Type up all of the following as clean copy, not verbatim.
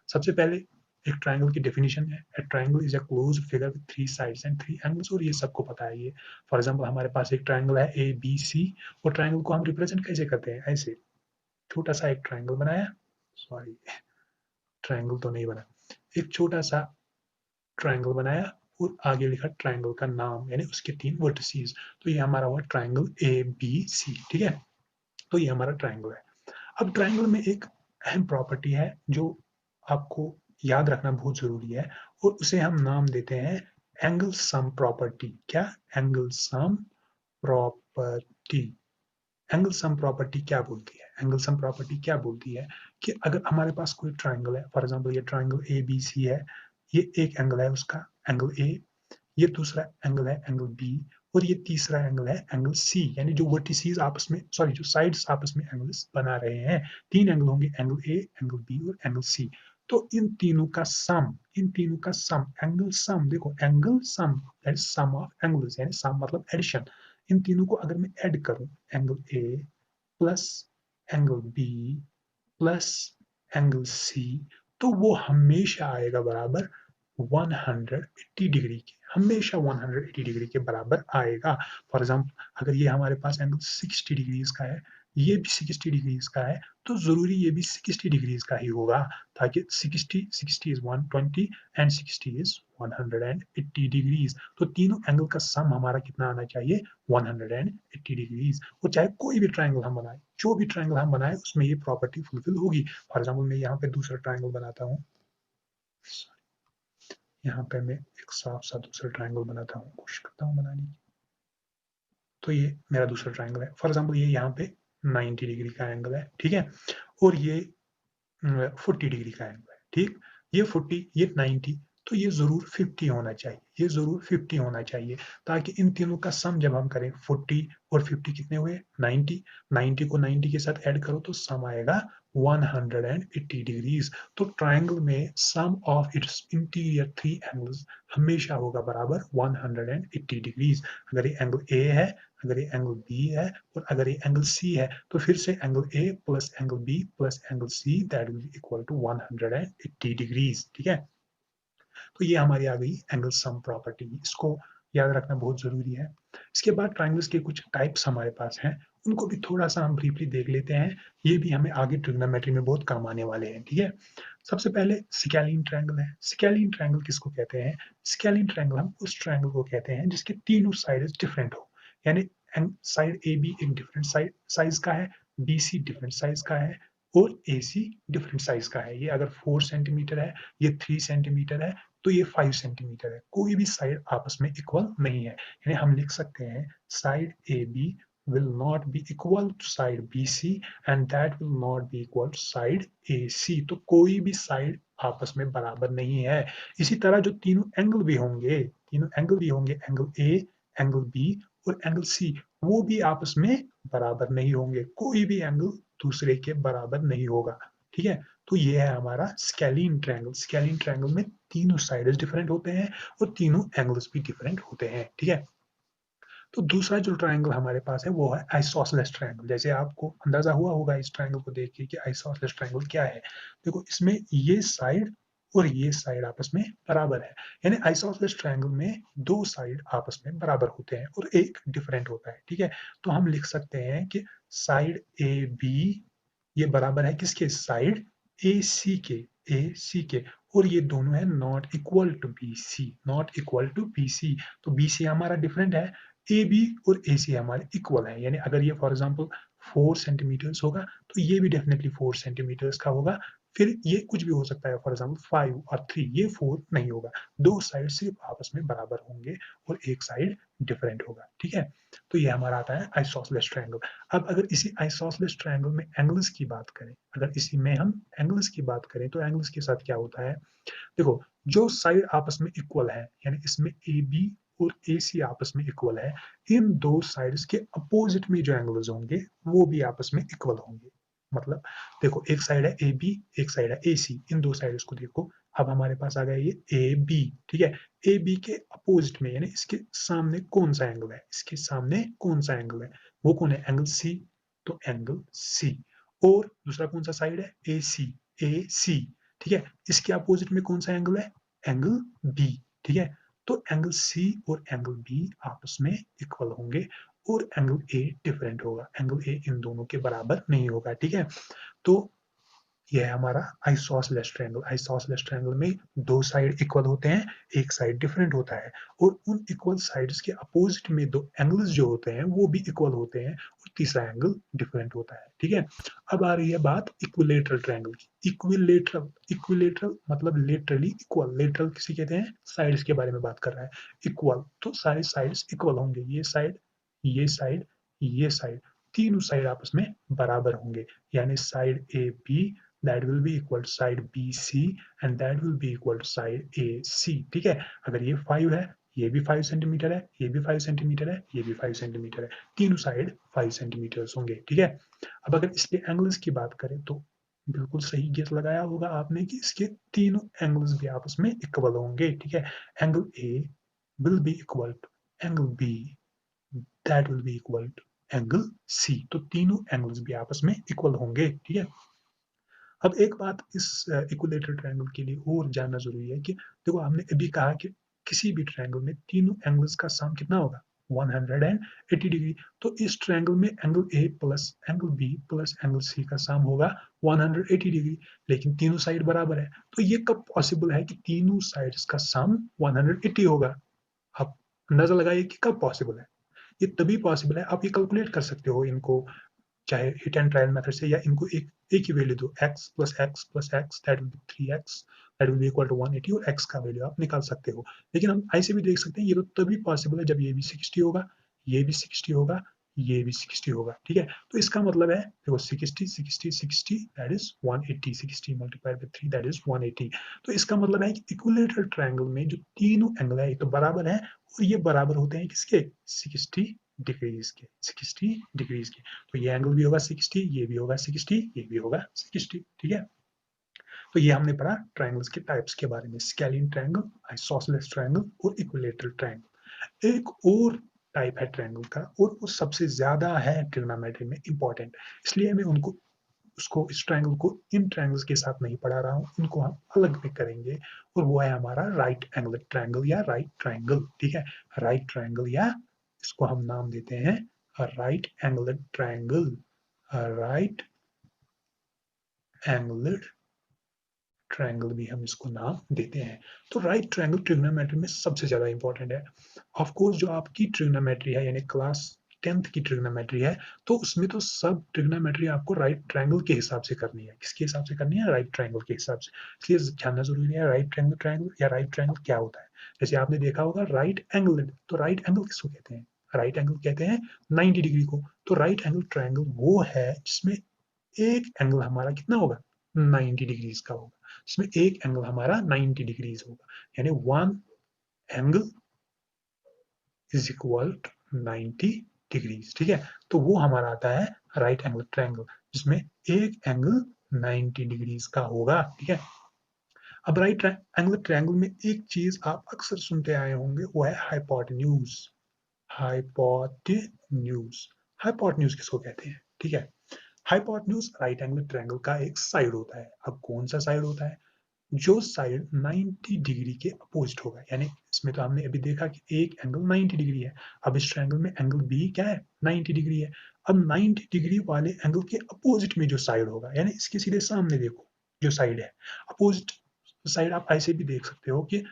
सबसे पहले एक ट्राइंगल की डेफिनेशन है, ए triangle is a closed figure with 3 sides and 3 angles, और ये सबको पता है ये। फॉर एग्जांपल हमारे पास एक ट्राइंगल है ए बी सी, और ट्राइंगल को हम रिप्रेजेंट कैसे करते हैं, ऐसे छोटा सा एक ट्राइंगल बनाया, सॉरी ट्राइंगल तो नहीं बना, एक छोटा सा ट्राइंगल बनाया और आगे लिखा ट्राइंगल का नाम यानी उसके 3 वर्टिसेस, तो ये हमारा हुआ ट्राइंगल ए बी सी, ठीक है। तो ये हमारा ट्राइंगल है। अब ट्राइंगल में एक अहम प्रॉपर्टी है जो आपको याद रखना बहुत जरूरी है, और उसे हम नाम देते हैं एंगल सम प्रॉपर्टी। क्या? Angle sum property. Angle sum property क्या बोलती है? एंगल सम प्रॉपर्टी क्या बोलती है कि अगर हमारे पास कोई ट्राइंगल है, फॉर एग्जांपल ये ट्राइंगल ए बी सी है, ये एक एंगल है उसका एंगल ए, ये दूसरा एंगल है एंगल बी, और ये तीसरा एंगल है एंगल सी, यानी जो वर्टिसेस आपस में, सॉरी जो साइड्स आपस में एंगल्स बना रहे हैं, 3 एंगल होंगे, एंगल ए, एंगल बी और एंगल सी। तो इन तीनों का सम, इन तीनों का सम, एंगल सम, देखो angle sum that is sum of angles, यानी सम मतलब एडिशन। इन तीनों को अगर मैं ऐड करूं, एंगल ए plus angle B plus angle c, तो वो हमेशा आएगा बराबर 180 डिग्री के, हमेशा 180 डिग्री के बराबर आएगा। फॉर एग्जाम्पल अगर ये हमारे पास एंगल 60 डिग्रीज का है, ये भी 60 डिग्रीज का है, तो जरूरी ये भी 60 डिग्रीज का ही होगा, ताकि 60 इज 120 एंड 60 इज 180 डिग्रीज, तो तीनों एंगल का सम हमारा कितना आना चाहिए? 180 डिग्रीज। और चाहे कोई भी ट्राइंगल हम बनाए, जो भी ट्राइंगल हम बनाए उसमें ये प्रॉपर्टी फुलफिल होगी। फॉर एग्जाम्पल मैं यहाँ पे दूसरा ट्राइंगल बनाता हूँ, यहाँ पे मैं एक साफ सा दूसरा ट्राइंगल बनाता हूँ, कोशिश करता हूँ बनाने की। तो ये मेरा दूसरा ट्राइंगल है, फॉर एग्जाम्पल ये यहाँ पे 90 डिग्री का एंगल है, ठीक है, और ये 40 डिग्री का एंगल है, ठीक। ये 40, ये 90, तो ये जरूर 50 होना चाहिए, ये जरूर 50 होना चाहिए, ताकि इन तीनों का सम जब हम करें, 40 और 50 कितने हुए? 90, 90 को 90 के साथ ऐड करो तो सम आएगा 180 डिग्रीज। तो ट्राइंगल में सम ऑफ इट्स इंटीरियर 3 एंगल्स हमेशा होगा बराबर 180 डिग्रीज। अगर ये एंगल ए है, अगर ये एंगल बी है, और अगर ये एंगल सी है, तो फिर से angle A plus angle B plus angle C that will be equal to 180 degrees, ठीक है। तो ये हमारी आ गई एंगल सम प्रॉपर्टी, इसको याद रखना बहुत जरूरी है। इसके बाद ट्राइंगल्स के कुछ टाइप्स हमारे पास हैं, उनको भी थोड़ा सा हम ब्रीफली देख लेते हैं, ये भी हमें आगे ट्रिग्नोमेट्री में बहुत काम आने वाले हैं, ठीक है। सबसे पहले स्केलिन ट्राइंगल है। स्केलिन ट्राइंगल किसको कहते हैं? स्केलिन ट्राइंगल हम उस ट्राइंगल को कहते हैं जिसके तीनों साइड डिफरेंट हो, यानी साइड ए बी एक डिफरेंट साइज का है, बी सी डिफरेंट साइज का है, और ए सी डिफरेंट साइज का है। ये अगर 4 सेंटीमीटर है, ये 3 सेंटीमीटर है, तो ये 5 सेंटीमीटर है, कोई भी साइड आपस में इक्वल नहीं है। यानी हम लिख सकते हैं side A B will not be equal to side BC and that will not be equal to side AC, तो कोई भी साइड आपस में बराबर नहीं है। इसी तरह जो तीनों एंगल भी होंगे, तीनों एंगल भी होंगे, एंगल ए, एंगल बी और एंगल सी, वो भी आपस में बराबर नहीं होंगे, कोई भी एंगल दूसरे के बराबर नहीं होगा, ठीक है। तो ये है हमारा स्केलिन ट्रायंगल। स्केलिन ट्रायंगल में तीनों साइड्स डिफरेंट होते हैं और तीनों एंगल्स भी डिफरेंट होते हैं, ठीक है। तो दूसरा जो ट्रायंगल हमारे पास है वो है आइसोसेलेस ट्रायंगल। जैसे आपको अंदाजा हुआ होगा इस ट्रायंगल को देख के कि आइसोसेलेस ट्रायंगल क्या है। देखो इसमें ये साइड और ये साइड आपस में बराबर है, यानी आइसोसेलेस ट्रायंगल में दो साइड आपस में बराबर होते हैं और एक डिफरेंट होता है, ठीक है। तो हम लिख सकते हैं कि साइड ए बी ये बराबर है किसके? साइड ए सी के, ए सी के, और ये दोनों है not equal to B C, not equal to B C. तो बी सी हमारा डिफरेंट है, ए बी और ए सी हमारे इक्वल है, यानी अगर ये फॉर एग्जांपल 4 सेंटीमीटर्स होगा तो ये भी डेफिनेटली 4 सेंटीमीटर्स का होगा, फिर ये कुछ भी हो सकता है, फॉर एग्जांपल 5 और 3, ये 4 नहीं होगा। दो साइड सिर्फ आपस में बराबर होंगे और एक साइड डिफरेंट होगा, ठीक है। तो ये हमारा आता है आइसोसेलेस ट्रायंगल। अब अगर इसी आइसोसेलेस ट्रायंगल में एंगल्स की बात करें, अगर इसी में हम एंगल्स की बात करें तो एंगल्स के साथ क्या होता है? देखो जो साइड आपस में इक्वल है, यानी इसमें ए बी और ए सी आपस में इक्वल है, इन दो साइड्स के अपोजिट में जो एंगल्स होंगे वो भी आपस में इक्वल होंगे। मतलब देखो एक साइड है ए बी, एक साइड है ए सी, इन दो साइड्स को देखो। अब हमारे पास आ गया ये ए बी, ठीक है। ए बी के अपोजिट में यानी इसके सामने कौन सा एंगल है? इसके सामने कौन सा एंगल है? वो कौन है? एंगल सी, तो एंगल सी। और दूसरा कौन सा साइड है? ए सी, ए सी, ठीक है। इसके अपोजिट में कौन सा एंगल है? एंगल बी, ठीक है। तो एंगल सी और एंगल बी आपस में इक्वल होंगे और एंगल ए डिफरेंट होगा, एंगल ए इन दोनों के बराबर नहीं होगा, ठीक है। तो यह है हमारा आइसोसेलेस ट्रायंगल। आइसोसेलेस ट्रायंगल में दो साइड इक्वल होते हैं, एक साइड डिफरेंट होता है, और उन इक्वल साइड्स के अपोजिट में दो एंगल्स जो होते हैं वो भी इक्वल होते हैं और तीसरा एंगल डिफरेंट होता है, ठीक है। अब आ रही है बात इक्विलेटरल ट्रायंगल की। इक्विलेटरल, इक्विलेटरल मतलब लिटरली इक्वल। लेटरल किसी कहते हैं? साइड्स के बारे में बात कर रहा है। इक्वल तो सारे साइड्स इक्वल होंगे, ये साइड, ये साइड, ये साइड, तीनों साइड आपस में बराबर होंगे, यानी side A B that will be equal to side BC and that will be equal to side AC, ठीक है। अगर ये 5 है, ये भी 5 सेंटीमीटर है, ये भी 5 सेंटीमीटर है, ये भी 5 सेंटीमीटर है, तीनों साइड 5 सेंटीमीटर होंगे, ठीक है। अब अगर इसके एंगल्स की बात करें तो बिल्कुल सही गेस लगाया होगा आपने कि इसके तीनों एंगल्स भी आपस में इक्वल होंगे, ठीक है। Angle A will be equal to angle B, that will be equal to angle C, तो तीनों एंगल्स भी आपस में इक्वल होंगे, ठीक है। अब एक बात इस इक्विलेटरल ट्रायंगल के लिए और जानना जरूरी है कि देखो हमने अभी कहा कि किसी भी ट्रायंगल में तीनों एंगल्स का सम कितना होगा? 180 डिग्री। तो इस ट्रायंगल में एंगल ए plus angle B plus angle C का सम होगा 180 डिग्री, लेकिन तीनों साइड बराबर है। तो ये कब पॉसिबल है कि तीनों साइड्स का सम 180 होगा? आप अंदाजा लगाइए कि कब पॉसिबल है। ये तभी पॉसिबल है, आप ये कैलकुलेट कर सकते हो इनको, चाहे हिट एंड ट्रायल मेथड से, या इनको एक ही वैल्यू दो, x plus x plus x that will be 3x that will be equal to 180, और x का वैल्यू आप निकाल सकते हो। लेकिन हम ऐसे भी देख सकते हैं, ये तो तभी पॉसिबल है जब ये भी 60 होगा, ये भी 60 होगा, ये भी 60 होगा, ठीक है। तो इसका मतलब है देखो 60 60 60 that is 180, 60 multiplied by 3 that is 180। तो इसका मतलब है कि इक्विलेटरल ट्रायंगल में जो तीनों एंगल है ये तो बराबर है, और ये बराबर होते हैं किसके? 60 डिग्रीज के, 60 डिग्रीज के। तो ये एंगल भी होगा 60, ये भी होगा 60, ये भी होगा 60, ठीक है। तो ये हमने पढ़ा ट्रायंगल्स के टाइप्स के बारे में, स्केलिन ट्रायंगल, आइसोसेलेस ट्रायंगल और इक्विलेटरल ट्रायंगल। एक और टाइप है ट्रायंगल का, और वो सबसे ज्यादा है ट्रिग्नोमेट्री में इंपॉर्टेंट, इसलिए मैं उनको उसको इस ट्रायंगल को इन ट्रायंगल्स के साथ नहीं पढ़ा रहा हूँ, इनको हम अलग में करेंगे, और वो है हमारा राइट एंगल ट्रायंगल या राइट ट्रायंगल, ठीक है। राइट ट्रायंगल, या इसको हम नाम देते हैं right angle triangle, right angle triangle भी हम इसको नाम देते हैं। तो राइट ट्रायंगल ट्रिग्नोमेट्री में सबसे ज्यादा इंपॉर्टेंट है। ऑफ कोर्स जो आपकी ट्रिग्नोमेट्री है, यानी क्लास 10th की ट्रिग्नोमेट्री है, तो उसमें तो सब ट्रिग्नोमेट्री आपको राइट ट्रायंगल के हिसाब से करनी है। किसके हिसाब से करनी है? राइट ट्रायंगल के हिसाब से। इसलिए जानना जरूरी है राइट ट्रायंगल ट्रायंगल या राइट ट्रायंगल क्या होता है। जैसे आपने देखा होगा राइट एंगल, तो राइट एंगल किसको कहते हैं? राइट एंगल कहते हैं 90 डिग्री को। तो राइट एंगल ट्रायंगल वो है जिसमें एक एंगल हमारा कितना होगा? 90 डिग्रीज का होगा, जिसमें एक एंगल हमारा 90 डिग्रीज होगा, यानी one angle is equal to 90 degrees, ठीक है। तो वो हमारा आता है राइट एंगल ट्रायंगल, जिसमें एक एंगल 90 डिग्रीज का होगा, ठीक है। अब राइट एंगल ट्रायंगल में एक चीज आप अक्सर सुनते आए होंगे, वो है हाइपोटेन्यूज। हाइपोटेन्यूज, हाइपोटेन्यूज किसको कहते हैं? ठीक है। हाइपोटेन्यूज राइट एंगल ट्रायंगल का एक साइड होता है। अब कौन सा साइड होता है? जो साइड 90 डिग्री के अपोजिट होगा, यानी इसमें तो हमने अभी देखा कि एक एंगल 90 डिग्री है। अब इस ट्रायंगल में एंगल बी क्या है? 90 डिग्री है। अब 90 डिग्री वाले एंगल के अपोजिट में जो साइड होगा, यानी इसके सीधे सामने देखो जो साइड है अपोजिट साइड, आप ऐसे भी देख सकते हो कि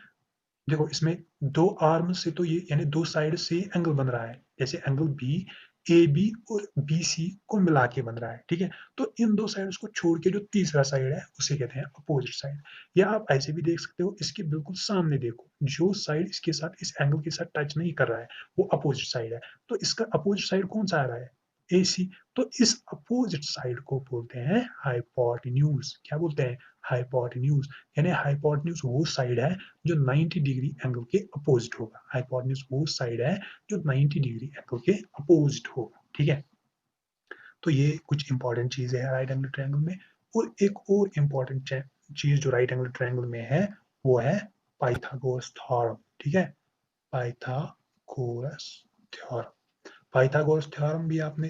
देखो इसमें दो आर्म से तो ये, यानी दो साइड से एंगल बन रहा है, जैसे एंगल बी ए बी और बी सी को मिला के बन रहा है, ठीक है। तो इन दो साइड्स को छोड़ के जो तीसरा साइड है उसे कहते हैं अपोजिट साइड। या आप ऐसे भी देख सकते हो, इसके बिल्कुल सामने देखो, जो साइड इसके साथ इस एंगल के साथ टच नहीं कर रहा है वो अपोजिट साइड है। तो इसका अपोजिट साइड कौन सा आ रहा है? ए सी। तो इस अपोजिट साइड को बोलते हैं हाइपोटेन्यूज। क्या बोलते हैं? हाइपोटेन्यूज। यानी हाइपोटेन्यूज वो साइड है जो 90 डिग्री एंगल के अपोजिट होगा। हाइपोटेन्यूज वो साइड है जो 90 डिग्री एंगल के अपोजिट होगा, ठीक है। तो ये कुछ इंपॉर्टेंट चीज है राइट एंगल ट्रायंगल में। और एक और इंपॉर्टेंट चीज जो राइट एंगल ट्रायंगल में है वो है पाइथागोरस थ्योरम, ठीक है। पाइथागोरस थ्योरम, पाइथागोरस थ्योरम भी आपने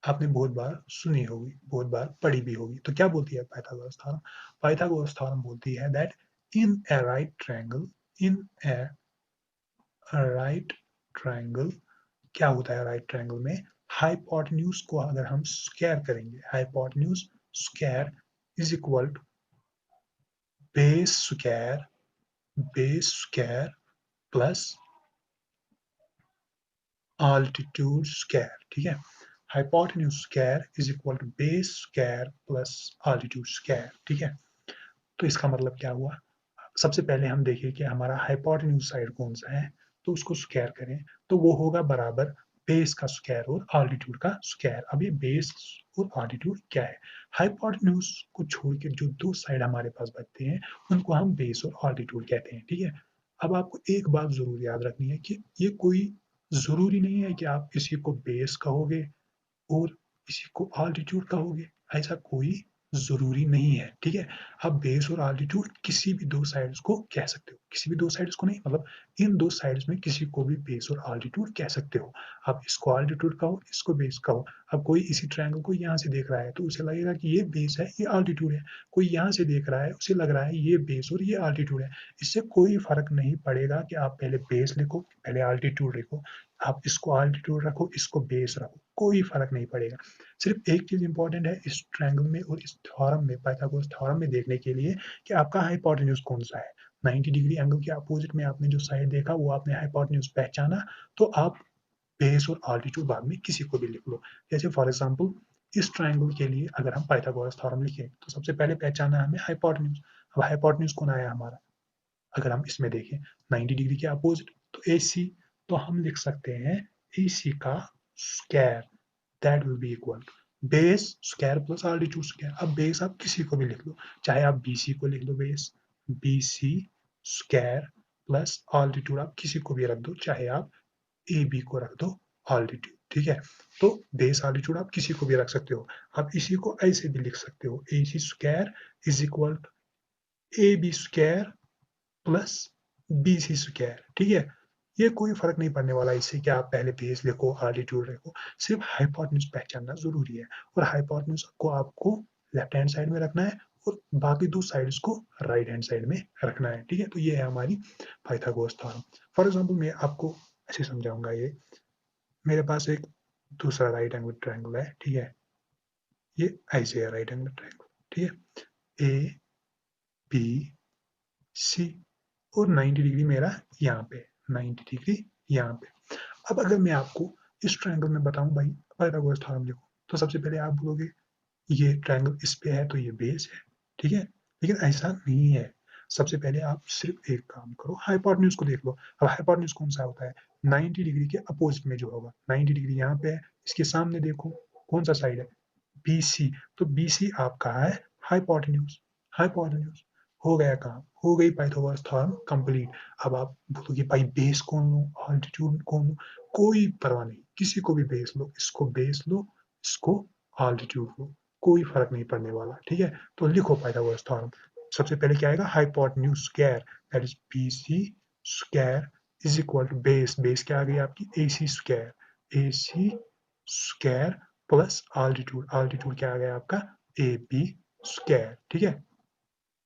आपने बहुत बार सुनी होगी, बहुत बार पढ़ी भी होगी। तो क्या बोलती है पाइथागोरस थ्योरम? पाइथागोरस थ्योरम बोलती है that in A right triangle, in A right triangle, क्या होता है राइट ट्रायंगल में? हाइपोटेन्यूज को अगर हम स्क्वायर करेंगे, hypotenuse square is equal to base square, base square plus altitude square, ठीक है? Hypotenuse square is equal to base square plus altitude square, ठीक है? तो इसका मतलब क्या हुआ? सबसे पहले हम देखिए कि हमारा हाइपोटेन्यूज साइड कौन सा है, तो उसको स्क्वायर करें तो वो होगा बराबर बेस का स्क्वायर और ऑल्टीट्यूड का स्क्वायर। अब ये बेस और ऑल्टीट्यूड क्या है? हाइपोटेन्यूज को छोड़ के जो दो साइड हमारे पास बचते हैं उनको हम बेस और ऑल्टीट्यूड कहते हैं, ठीक है? अब आपको एक बात जरूर याद रखनी है कि ये कोई जरूरी नहीं है कि आप किसी को बेस कहोगे और इसी को ऑल्टीट्यूड कहोगे, ऐसा कोई ज़रूरी नहीं है, ठीक है? आप बेस और ऑल्टीट्यूड किसी भी 2 साइड्स को कह सकते हो, किसी भी 2 साइड्स को नहीं, मतलब इन 2 साइड्स में किसी को भी बेस और ऑल्टीट्यूड कह सकते हो। आप इसको ऑल्टीट्यूड कहो, इसको बेस कहो। अब कोई इसी ट्रायंगल को यहाँ से देख रहा है, तो उसे लगेगा कि ये बेस है, ये ऑल्टीट्यूड है। कोई यहाँ से देख रहा है, उसे लग रहा है ये बेस और ये ऑल्टीट्यूड है। इससे कोई फ़र्क नहीं पड़ेगा कि आप पहले बेस लिखो, पहले ऑल्टीट्यूड लिखो। आप इसको ऑल्टीट्यूड रखो, इसको बेस रखो, कोई फ़र्क नहीं पड़ेगा। सिर्फ एक चीज़ इंपॉर्टेंट है इस ट्रायंगल में और इस थ्योरम में, पाइथागोरस थ्योरम में देखने के लिए कि आपका हाइपोटेन्यूज कौन-सा है। 90 डिग्री एंगल के अपोजिट में आपने जो साइड देखा वो आपने हाइपोटेन्यूज पहचाना, तो आप बेस और ऑल्टीट्यूड बाद में किसी को भी लिख लो। जैसे फॉर एग्जांपल इस ट्रायंगल के लिए अगर हम पाइथागोरस थ्योरम लिखें, तो सबसे पहले पहचाना हमें हाइपोटेन्यूज। अब हाइपोटेन्यूज कौन आया हमारा? अगर हम इसमें देखें 90 डिग्री के अपोजिट, तो AC, तो हम लिख सकते हैं AC का square, that will be equal to base square plus altitude square. अब बेस आप किसी को भी लिख लो, चाहे आप BC को लिख लो base, BC square plus altitude आप किसी को भी रख दो, चाहे आप AB को रख दो ऑल्टीट्यूड, ठीक है? तो बेस ऑल्टीट्यूड आप किसी को भी रख सकते हो। आप इसी को ऐसे भी लिख सकते हो, AC square is equal to AB square plus BC square, ठीक है? ये कोई फर्क नहीं पड़ने वाला इससे कि आप पहले बेस लिखो, ऑल्टीट्यूड लिखो, सिर्फ हाइपोटेन्यूज पहचानना जरूरी है। और हाइपोटेन्यूज को आपको लेफ्ट हैंड साइड में रखना है और बाकी 2 साइड्स को राइट हैंड साइड में रखना है, ठीक है? तो ये है हमारी पाइथागोरस थ्योरम। फॉर एग्जांपल मैं आपको ऐसे समझाऊंगा ये, मेरे पास एक दूसरा राइट एंगल ट्रायंगल है, ठीक है? ये ऐसे है राइट एंगल ट्रायंगल, ठीक है? ABC और 90 डिग्री मेरा यहाँ पे, 90 डिग्री यहाँ पे। अब अगर मैं आपको इस ट्रायंगल में बताऊं भाई पाइथागोरस थ्योरम लिखो, तो सबसे पहले आप बोलोगे ये ट्रायंगल इस पे है तो ये बेस है, ठीक है? लेकिन ऐसा नहीं है। सबसे पहले आप सिर्फ एक काम करो, हाइपोटेन्यूज को देख लो। अब हाइपोटेन्यूज कौन सा होता है? 90 डिग्री के अपोजिट में जो होगा। 90 डिग्री यहाँ पे है, इसके सामने देखो कौन सा साइड है? BC। तो BC आपका है हाइपोटेन्यूज। हाइपोटेन्यूज हो गया काम, हो गई पाइथागोरस थ्योरम कंप्लीट। अब आप बोलोगे भाई बेस कौन लो, ऑल्टीट्यूड कौन लो? कोई परवाह नहीं, किसी को भी बेस लो, इसको बेस लो, इसको ऑल्टीट्यूड लो, कोई फर्क नहीं पड़ने वाला, ठीक है? तो लिखो पाइथागोरस थ्योरम। सबसे पहले क्या आएगा? Hypotenuse square, that is BC square is equal to base, base क्या आ गई आपकी? AC square, AC square plus altitude, altitude क्या आ गया आपका? AB स्क्वायर, ठीक है?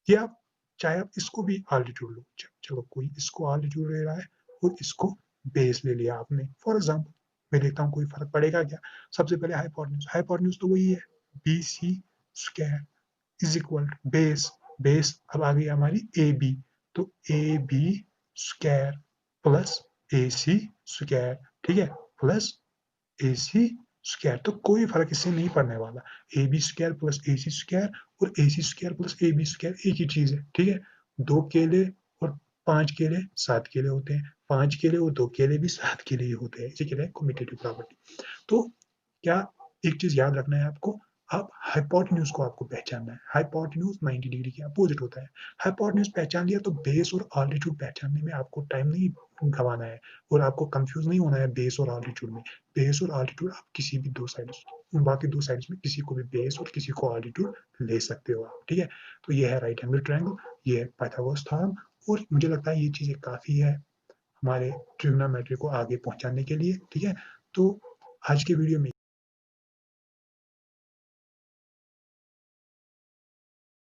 ये आप चाहे आप इसको भी ऑल्टीट्यूड लो, चलो कोई इसको ऑल्टीट्यूड ले रहा है और इसको बेस ले लिया आपने, फॉर एग्जाम्पल। मैं देखता हूँ कोई फर्क पड़ेगा क्या? सबसे पहले हाइपोटेन्यूज, हाइपोटेन्यूज तो वही है, BC square is equal to base, base अब आ गई हमारी AB, तो AB square plus AC square, ठीक है? प्लस AC स्क्वायर, तो कोई फर्क इससे नहीं पड़ने वाला। AB square plus AC square और AC square plus AB square एक ही चीज है, ठीक है? 2 केले और 5 केले 7 केले होते हैं, 5 केले और 2 केले भी 7 केले ही होते हैं, इसे कहते हैं कम्यूटेटिव प्रॉपर्टी। तो क्या एक चीज याद रखना है आपको, आप हाइपोटेन्यूज को आपको पहचानना है। हाइपोटेन्यूज 90 डिग्री के अपोजिट होता है। हाइपोटेन्यूज पहचान लिया तो बेस और ऑल्टीट्यूड पहचानने में आपको टाइम नहीं गंवाना है और आपको कंफ्यूज नहीं होना है बेस और ऑल्टीट्यूड में। बेस और ऑल्टीट्यूड आप किसी भी 2 साइड्स, बाकी 2 साइड्स में किसी को भी बेस और किसी को ऑल्टीट्यूड ले सकते हो आप, ठीक है? तो ये है राइट एंगल ट्रायंगल, ये है पाइथागोरस थ्योरम, और मुझे लगता है ये चीजें काफी है हमारे ट्रिग्नोमेट्री को आगे पहुंचाने के लिए, ठीक है? तो आज के वीडियो में